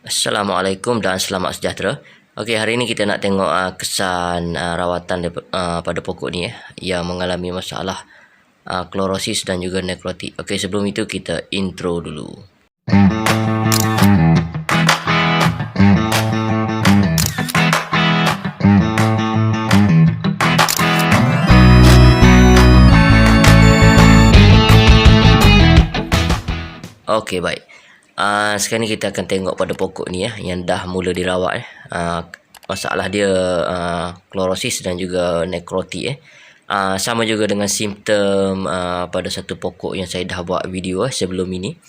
Assalamualaikum dan selamat sejahtera. Okey, hari ini kita nak tengok kesan rawatan pada pokok ni yang mengalami masalah klorosis dan juga nekrotik. Okey, sebelum itu kita intro dulu. Okey, baik. Sekarang ni kita akan tengok pada pokok ni yang dah mula dirawat. Masalah dia klorosis dan juga nekrotik. Sama juga dengan simptom pada satu pokok yang saya dah buat video sebelum ini.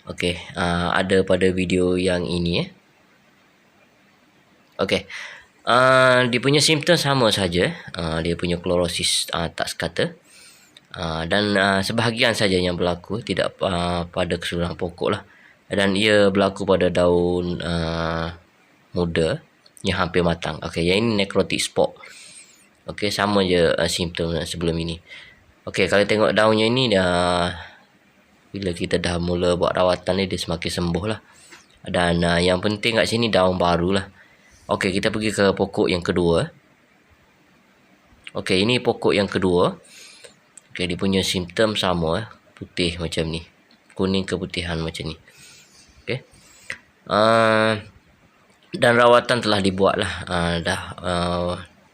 Okey, ada pada video yang ini. Okey, dia punya simptom sama saja. Dia punya klorosis tak sekata. Dan sebahagian saja yang berlaku, tidak pada keseluruhan pokok lah. Dan ia berlaku pada daun muda yang hampir matang. Okey, yang ini necrotic spot. Okey, sama je simptom sebelum ini. Okey, kalau tengok daunnya ini dah, bila kita dah mula buat rawatan ni, dia semakin sembuh lah. Dan yang penting kat sini daun baru lah. Okey, kita pergi ke pokok yang kedua. Okey, ini pokok yang kedua. Okey, dia punya simptom sama putih macam ni, kuning keputihan macam ni. Okey, dan rawatan telah dibuat lah. Dah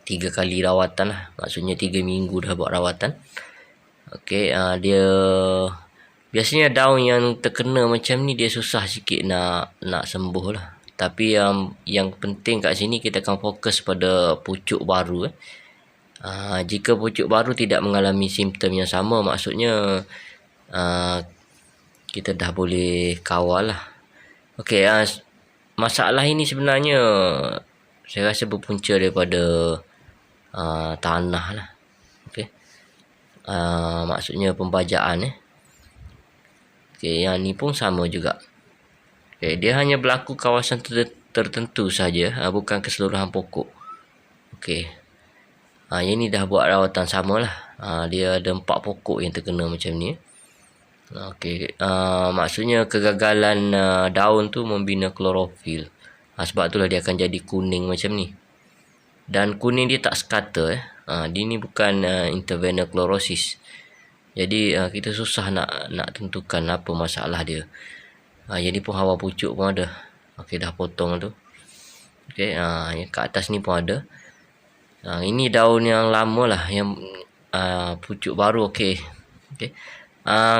3 kali rawatan lah, maksudnya 3 minggu dah buat rawatan. Okey, dia biasanya daun yang terkena macam ni dia susah sikit nak sembuh lah. Tapi yang penting kat sini kita akan fokus pada pucuk baru. Jika pucuk baru tidak mengalami simptom yang sama, maksudnya kita dah boleh kawal lah. Okey, masalah ini sebenarnya saya rasa berpunca daripada tanah lah. Okey, maksudnya pembajaan. Okey, yang ni pun sama juga. Okey, dia hanya berlaku kawasan tertentu saja, bukan keseluruhan pokok. Okey, yang ni dah buat rawatan sama lah. Dia ada 4 pokok yang terkena macam ni. Okey, maksudnya kegagalan daun tu membina klorofil. Sebab itulah dia akan jadi kuning macam ni. Dan kuning dia tak sekata. Dia ni bukan intravenous klorosis. Jadi kita susah nak tentukan apa masalah dia. Yang ni pun hawa pucuk pun ada. Okey, dah potong tu. Okey, yang kat atas ni pun ada. Ini daun yang lama lah, yang pucuk baru. Okey. Okey.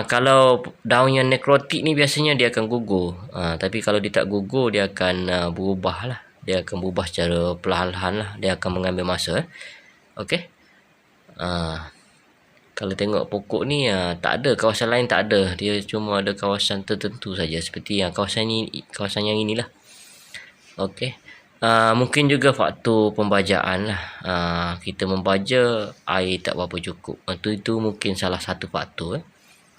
Kalau daun yang nekrotik ni biasanya dia akan gugur. Tapi kalau dia tak gugur, dia akan berubah lah. Dia akan berubah secara perlahan-lahan lah. Dia akan mengambil masa. Okey. Kalau tengok pokok ni tak ada, kawasan lain tak ada. Dia cuma ada kawasan tertentu saja, seperti yang kawasan yang inilah. Okey. Mungkin juga faktor pembajaan lah. Kita membaja air tak berapa cukup. Itu mungkin salah satu faktor.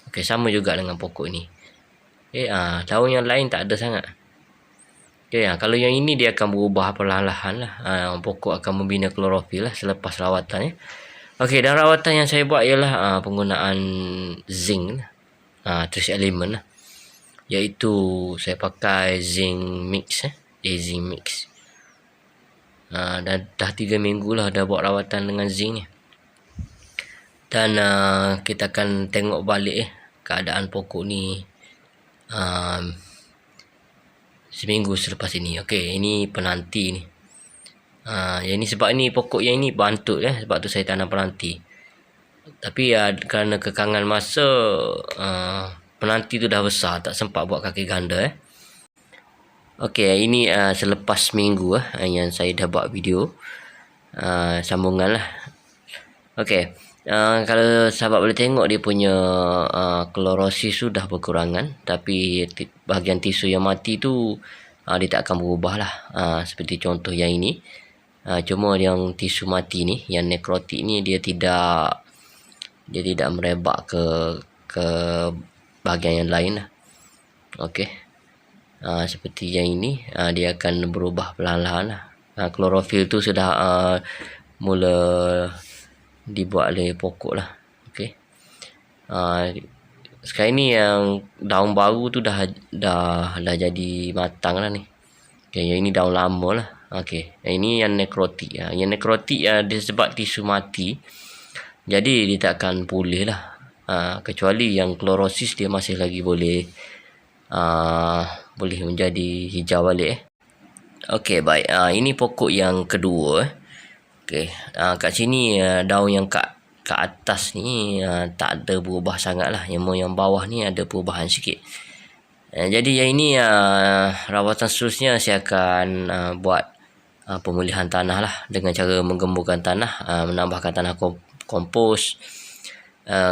Okey, sama juga dengan pokok ni. Okey, daun yang lain tak ada sangat. Okey, kalau yang ini dia akan berubah perlahan-lahan lah. Pokok akan membina klorofil lah selepas rawatan. Okey, dan rawatan yang saya buat ialah penggunaan zinc, trace element lah. Iaitu saya pakai zinc mix, zinc mix. Dan dah 3 minggu lah dah buat rawatan dengan zinc ni. Dan kita akan tengok balik keadaan pokok ni seminggu selepas ini. Okey, ini penanti ni. Yang ni sebab ni pokok yang ini bantut sebab tu saya tanam penanti. Tapi kerana kekangan masa, penanti tu dah besar, tak sempat buat kaki ganda. Okey, ini selepas minggu yang saya dah buat video sambungan lah. Okey, kalau sahabat boleh tengok dia punya klorosis tu dah berkurangan. Tapi bahagian tisu yang mati tu dia tak akan berubah lah. Seperti contoh yang ini. Cuma yang tisu mati ni, yang nekrotik ni, dia tidak merebak ke bahagian yang lain lah. Okey. Seperti yang ini, dia akan berubah perlahan-lahan lah. Klorofil tu sudah mula dibuat oleh pokok lah. Okey. Sekarang ni yang daun baru tu dah jadi matang lah ni. Okay, yang ini daun lama lah. Okay, yang ini yang nekrotik. Yang nekrotik dia sebab tisu mati, jadi dia tak akan pulih lah. Kecuali yang klorosis dia masih lagi boleh boleh menjadi hijau balik. Okey, baik. Ini pokok yang kedua. Okey, kat sini daun yang kat atas ni tak ada berubah sangat lah. Yang bawah ni ada perubahan sikit. Jadi yang ini rawatan seterusnya saya akan buat pemulihan tanah lah dengan cara menggemburkan tanah, menambahkan tanah kompos,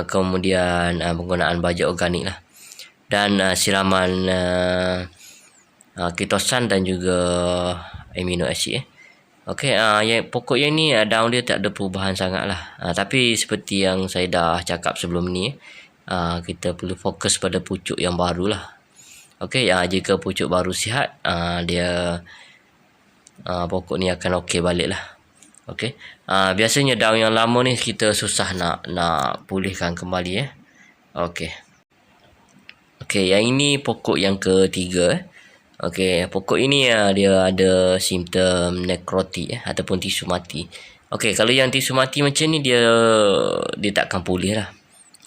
kemudian penggunaan baja organik lah, dan siraman ketosan dan juga amino acid. Okey, yang pokok yang ni daun dia tak ada perubahan sangat lah, tapi seperti yang saya dah cakap sebelum ni, kita perlu fokus pada pucuk yang baru lah. Okey, jika pucuk baru sihat, dia pokok ni akan okey balik lah. Okey, biasanya daun yang lama ni kita susah nak pulihkan kembali. Okey. Okey, yang ini pokok yang ketiga. Okey, pokok ini dia ada simptom nekrotik ataupun tisu mati. Okey, kalau yang tisu mati macam ni dia tak akan pulih lah.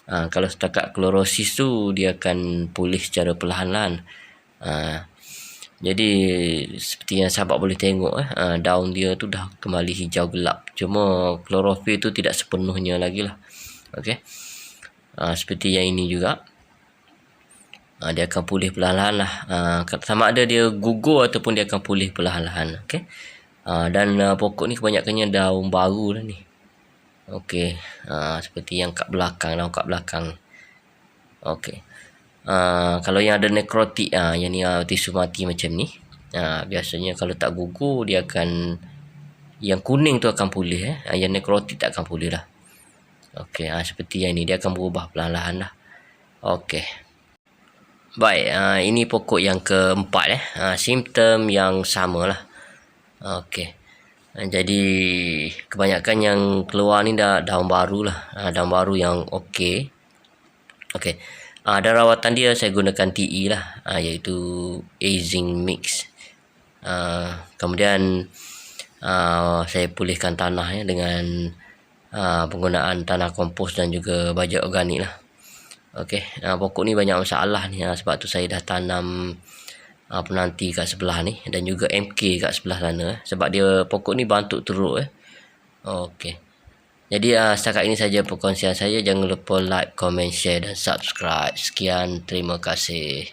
Kalau setakat klorosis tu dia akan pulih secara perlahan-lahan. Jadi seperti yang sahabat boleh tengok daun dia tu dah kembali hijau gelap. Cuma klorofil tu tidak sepenuhnya lagi lah. Okey. Seperti yang ini juga. Dia akan pulih perlahan-lahan lah. Sama ada dia gugur ataupun dia akan pulih perlahan-lahan. Okey. Dan pokok ni kebanyakannya daun baru lah ni. Okey, seperti yang kat belakang, daun kat belakang. Okey. Kalau yang ada nekrotik, yang ni tisu mati macam ni, biasanya kalau tak gugur dia akan, yang kuning tu akan pulih, yang nekrotik tak akan pulih lah. Okey, seperti yang ni dia akan berubah perlahan-lahan lah. Okey. Baik, ini pokok yang keempat simptom yang sama lah. Okey. Jadi kebanyakan yang keluar ni dah daun baru lah, daun baru yang okey. Okey, dan rawatan dia saya gunakan TE lah, iaitu Azing Mix. Kemudian saya pulihkan tanah dengan penggunaan tanah kompos dan juga baja organik lah. Okey, pokok ni banyak masalah ni, sebab tu saya dah tanam penanti kat sebelah ni dan juga MK kat sebelah sana, sebab dia pokok ni bantuk teruk. Okey. Jadi setakat ini saja perkongsian saya. Jangan lupa like, comment, share dan subscribe. Sekian, terima kasih.